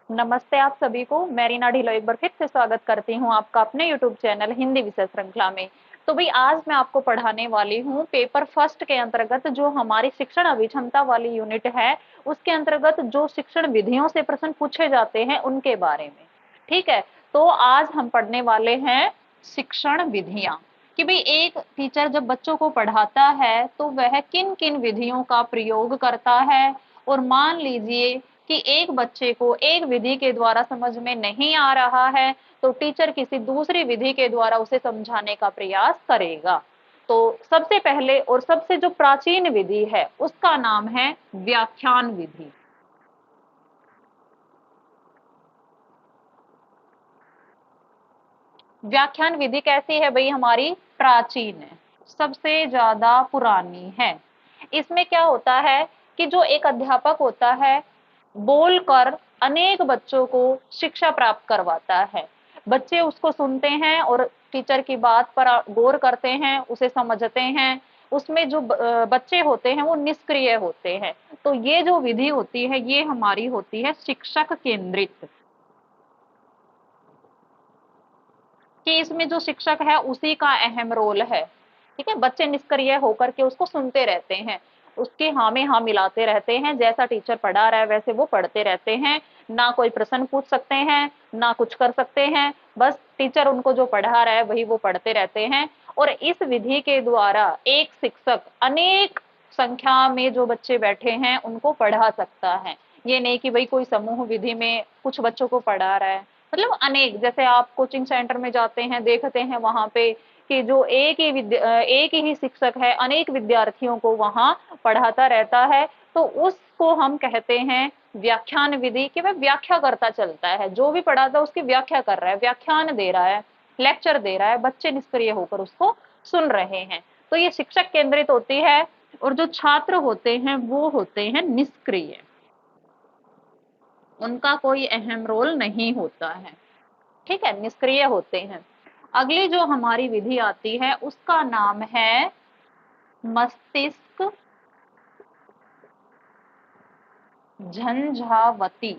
नमस्ते आप सभी को। मैं रीना ढिल्लो एक बार फिर से स्वागत करती हूँ आपका अपने यूट्यूब चैनल हिंदी विषय श्रृंखला में। तो भाई आज मैं आपको पढ़ाने वाली हूँ पेपर फर्स्ट के अंतर्गत जो हमारी शिक्षण अभिक्षमता वाली यूनिट है, उसके अंतर्गत जो शिक्षण विधियों से प्रश्न पूछे जाते हैं उनके बारे में। ठीक है, तो आज हम पढ़ने वाले हैं शिक्षण विधियां, कि भाई एक टीचर जब बच्चों को पढ़ाता है तो वह किन किन विधियों का प्रयोग करता है। और मान लीजिए कि एक बच्चे को एक विधि के द्वारा समझ में नहीं आ रहा है, तो टीचर किसी दूसरी विधि के द्वारा उसे समझाने का प्रयास करेगा। तो सबसे पहले और सबसे जो प्राचीन विधि है उसका नाम है व्याख्यान विधि। व्याख्यान विधि कैसी है भाई? हमारी प्राचीन है, सबसे ज्यादा पुरानी है। इसमें क्या होता है कि जो एक अध्यापक होता है बोलकर अनेक बच्चों को शिक्षा प्राप्त करवाता है। बच्चे उसको सुनते हैं और टीचर की बात पर गौर करते हैं, उसे समझते हैं। उसमें जो बच्चे होते हैं वो निष्क्रिय होते हैं। तो ये जो विधि होती है ये हमारी होती है शिक्षक केंद्रित, कि इसमें जो शिक्षक है उसी का अहम रोल है। ठीक है, बच्चे निष्क्रिय होकर के उसको सुनते रहते हैं, उसके हाँ में हाँ मिलाते रहते हैं, जैसा टीचर पढ़ा रहा है वैसे वो पढ़ते रहते हैं। ना कोई प्रश्न पूछ सकते हैं ना कुछ कर सकते हैं, बस टीचर उनको जो पढ़ा रहा है वही वो पढ़ते रहते हैं। और इस विधि के द्वारा एक शिक्षक अनेक संख्या में जो बच्चे बैठे हैं उनको पढ़ा सकता है। ये नहीं कि भाई कोई समूह विधि में कुछ बच्चों को पढ़ा रहा है, मतलब अनेक, जैसे आप कोचिंग सेंटर में जाते हैं देखते हैं वहां पे कि जो एक ही शिक्षक है अनेक विद्यार्थियों को वहां पढ़ाता रहता है। तो उसको हम कहते हैं व्याख्यान विधि, कि वह व्याख्या करता चलता है, जो भी पढ़ाता है उसकी व्याख्या कर रहा है, व्याख्यान दे रहा है, लेक्चर दे रहा है, बच्चे निष्क्रिय होकर उसको सुन रहे हैं। तो ये शिक्षक केंद्रित होती है। और जो छात्र होते हैं वो होते हैं निष्क्रिय, उनका कोई अहम रोल नहीं होता है। ठीक है, निष्क्रिय होते हैं। अगली जो हमारी विधि आती है उसका नाम है मस्तिष्क झंझावती।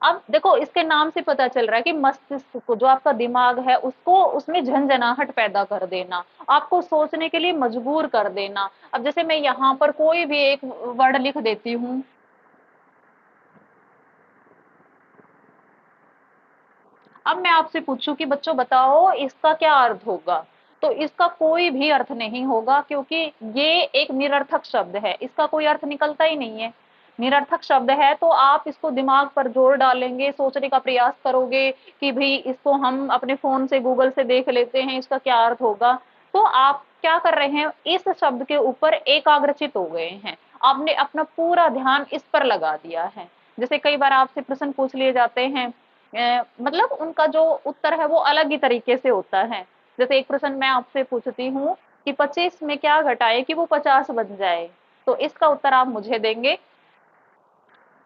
अब देखो इसके नाम से पता चल रहा है कि मस्तिष्क को, जो आपका दिमाग है उसको, उसमें झंझनाहट पैदा कर देना, आपको सोचने के लिए मजबूर कर देना। अब जैसे मैं यहाँ पर कोई भी एक वर्ड लिख देती हूँ, अब मैं आपसे पूछूं कि बच्चों बताओ इसका क्या अर्थ होगा, तो इसका कोई भी अर्थ नहीं होगा, क्योंकि ये एक निरर्थक शब्द है, इसका कोई अर्थ निकलता ही नहीं है। निरर्थक शब्द है तो आप इसको दिमाग पर जोर डालेंगे, सोचने का प्रयास करोगे कि भाई इसको हम अपने फोन से गूगल से देख लेते हैं इसका क्या अर्थ होगा। तो आप क्या कर रहे हैं, इस शब्द के ऊपर एकाग्रचित हो गए हैं, आपने अपना पूरा ध्यान इस पर लगा दिया है। जैसे कई बार आपसे प्रश्न पूछ लिए जाते हैं, मतलब उनका जो उत्तर है वो अलग ही तरीके से होता है। जैसे एक प्रश्न मैं आपसे पूछती हूँ कि 25 में क्या घटाए कि वो 50 बन जाए, तो इसका उत्तर आप मुझे देंगे,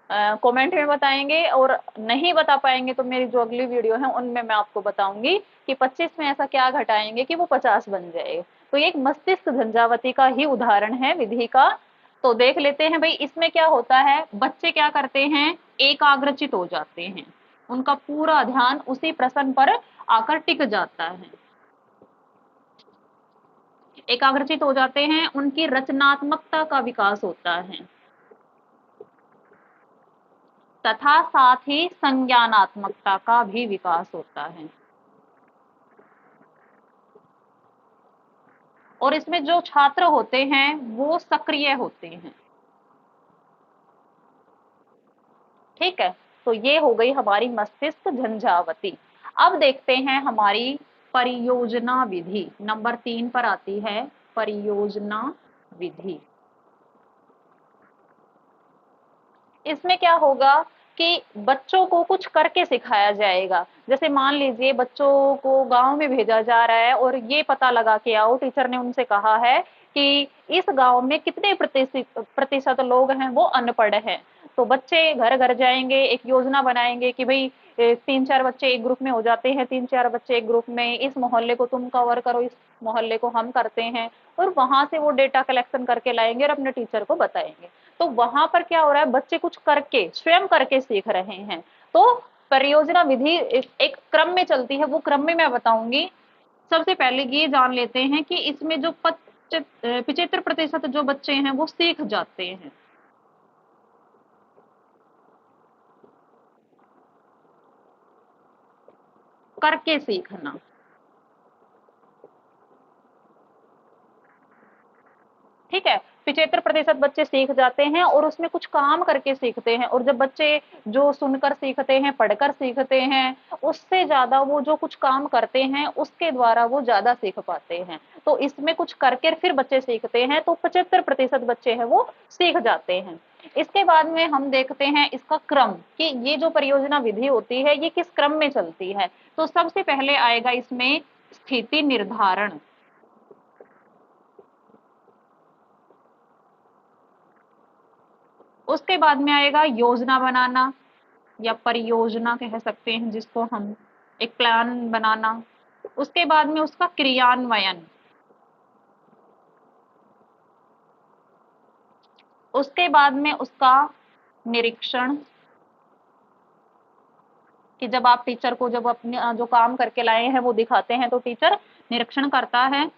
कमेंट में बताएंगे, और नहीं बता पाएंगे तो मेरी जो अगली वीडियो है उनमें मैं आपको बताऊंगी कि 25 में ऐसा क्या घटाएंगे कि वो 50 बन जाए। तो ये एक मस्तिष्क झंझावती का ही उदाहरण है विधि का। तो देख लेते हैं भाई इसमें क्या होता है, बच्चे क्या करते हैं, एकाग्रचित हो जाते हैं, उनका पूरा ध्यान उसी प्रश्न पर आकर टिक जाता है, एकाग्रचित हो जाते हैं, उनकी रचनात्मकता का विकास होता है, तथा साथ ही संज्ञानात्मकता का भी विकास होता है। और इसमें जो छात्र होते हैं वो सक्रिय होते हैं। ठीक है, तो ये हो गई हमारी मस्तिष्क झंझावती। अब देखते हैं हमारी परियोजना विधि, नंबर 3 पर आती है परियोजना विधि। इसमें क्या होगा कि बच्चों को कुछ करके सिखाया जाएगा। जैसे मान लीजिए बच्चों को गांव में भेजा जा रहा है और ये पता लगा के आओ, टीचर ने उनसे कहा है कि इस गांव में कितने प्रतिशत लोग हैं वो अनपढ़ हैं। तो बच्चे घर घर जाएंगे, एक योजना बनाएंगे कि भाई 3-4 बच्चे एक ग्रुप में हो जाते हैं, 3-4 बच्चे एक ग्रुप में, इस मोहल्ले को तुम कवर करो, इस मोहल्ले को हम करते हैं, और वहां से वो डेटा कलेक्शन करके लाएंगे और अपने टीचर को बताएंगे। तो वहां पर क्या हो रहा है, बच्चे कुछ करके, स्वयं करके सीख रहे हैं। तो परियोजना विधि एक क्रम में चलती है, वो क्रम में मैं बताऊंगी। सबसे पहले ये जान लेते हैं कि इसमें जो 75% जो बच्चे हैं वो सीख जाते हैं। करके सीखना, ठीक है। 75% बच्चे सीख जाते हैं और उसमें कुछ काम करके सीखते हैं। और जब बच्चे जो सुनकर सीखते हैं, पढ़कर सीखते हैं, उससे ज्यादा वो जो कुछ काम करते हैं उसके द्वारा वो ज्यादा सीख पाते हैं। तो इसमें कुछ करके फिर बच्चे सीखते हैं, तो 75% बच्चे हैं वो सीख जाते हैं। इसके बाद में हम देखते हैं इसका क्रम, कि ये जो परियोजना विधि होती है ये किस क्रम में चलती है। तो सबसे पहले आएगा इसमें स्थिति निर्धारण, उसके बाद में आएगा योजना बनाना, या परियोजना कह सकते हैं जिसको हम, एक प्लान बनाना। उसके बाद में उसका क्रियान्वयन, उसके बाद में उसका निरीक्षण, कि जब आप टीचर को, जब अपने जो काम करके लाए हैं वो दिखाते हैं तो टीचर निरीक्षण करता है।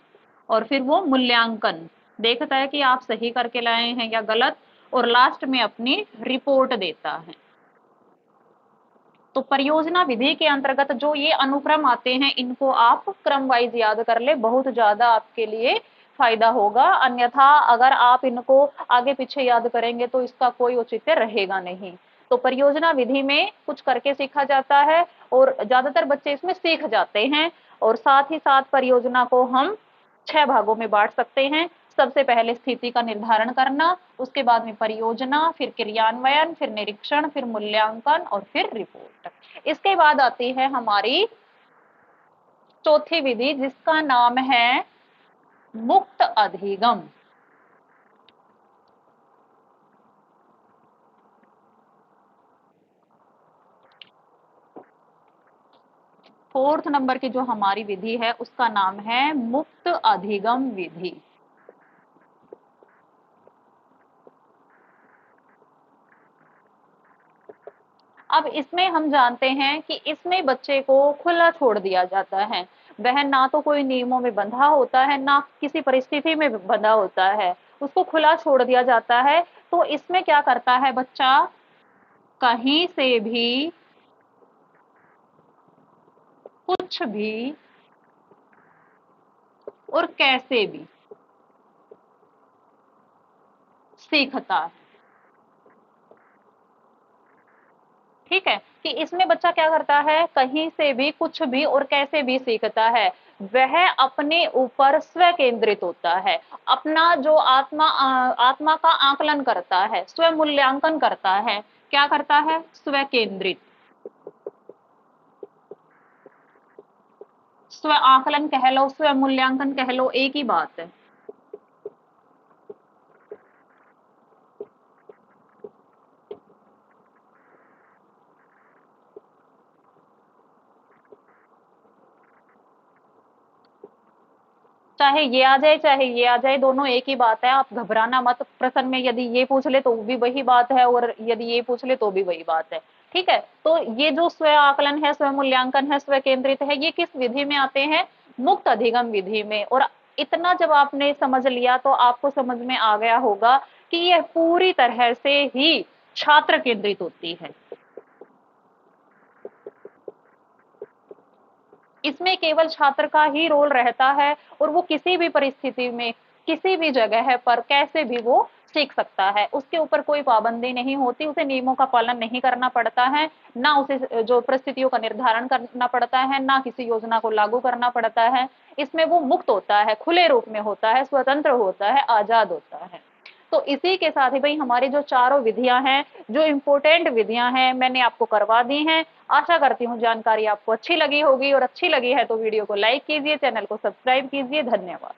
और फिर वो मूल्यांकन देखता है कि आप सही करके लाए हैं या गलत, और लास्ट में अपनी रिपोर्ट देता है। तो परियोजना विधि के अंतर्गत जो ये अनुक्रम आते हैं, इनको आप क्रम वाइज याद कर ले, बहुत ज्यादा आपके लिए फायदा होगा। अन्यथा अगर आप इनको आगे पीछे याद करेंगे तो इसका कोई औचित्य रहेगा नहीं। तो परियोजना विधि में कुछ करके सीखा जाता है और ज्यादातर बच्चे इसमें सीख जाते हैं। और साथ ही साथ परियोजना को हम 6 भागों में बांट सकते हैं। सबसे पहले स्थिति का निर्धारण करना, उसके बाद में परियोजना, फिर क्रियान्वयन, फिर निरीक्षण, फिर मूल्यांकन और फिर रिपोर्ट। इसके बाद आती है हमारी चौथी विधि, जिसका नाम है मुक्त अधिगम। फोर्थ नंबर की जो हमारी विधि है उसका नाम है मुक्त अधिगम विधि। अब इसमें हम जानते हैं कि इसमें बच्चे को खुला छोड़ दिया जाता है। वह ना तो कोई नियमों में बंधा होता है, ना किसी परिस्थिति में बंधा होता है, उसको खुला छोड़ दिया जाता है। तो इसमें क्या करता है बच्चा, कहीं से भी कुछ भी और कैसे भी सीखता है। ठीक है, कि इसमें बच्चा क्या करता है, कहीं से भी कुछ भी और कैसे भी सीखता है। वह अपने ऊपर स्व केंद्रित होता है, अपना जो आत्मा का आकलन करता है, स्व मूल्यांकन करता है। क्या करता है, स्व केंद्रित। स्व आकलन कह लो, स्व मूल्यांकन कह लो, एक ही बात है। चाहे ये आ जाए चाहे ये आ जाए, दोनों एक ही बात है, आप घबराना मत। प्रश्न में यदि ये पूछ ले तो भी वही बात है, और यदि ये पूछ ले तो भी वही बात है। ठीक है, तो ये जो स्व आकलन है, स्व मूल्यांकन है, स्व केंद्रित है, ये किस विधि में आते हैं, मुक्त अधिगम विधि में। और इतना जब आपने समझ लिया तो आपको समझ में आ गया होगा कि यह पूरी तरह से ही छात्र केंद्रित होती है। इसमें केवल छात्र का ही रोल रहता है, और वो किसी भी परिस्थिति में, किसी भी जगह पर कैसे भी वो सीख सकता है। उसके ऊपर कोई पाबंदी नहीं होती, उसे नियमों का पालन नहीं करना पड़ता है, ना उसे जो परिस्थितियों का निर्धारण करना पड़ता है, ना किसी योजना को लागू करना पड़ता है। इसमें वो मुक्त होता है, खुले रूप में होता है, स्वतंत्र होता है, आजाद होता है। तो इसी के साथ ही भाई हमारी जो चारों विधियां हैं, जो इम्पोर्टेंट विधियां हैं, मैंने आपको करवा दी हैं। आशा करती हूँ जानकारी आपको अच्छी लगी होगी, और अच्छी लगी है तो वीडियो को लाइक कीजिए, चैनल को सब्सक्राइब कीजिए। धन्यवाद।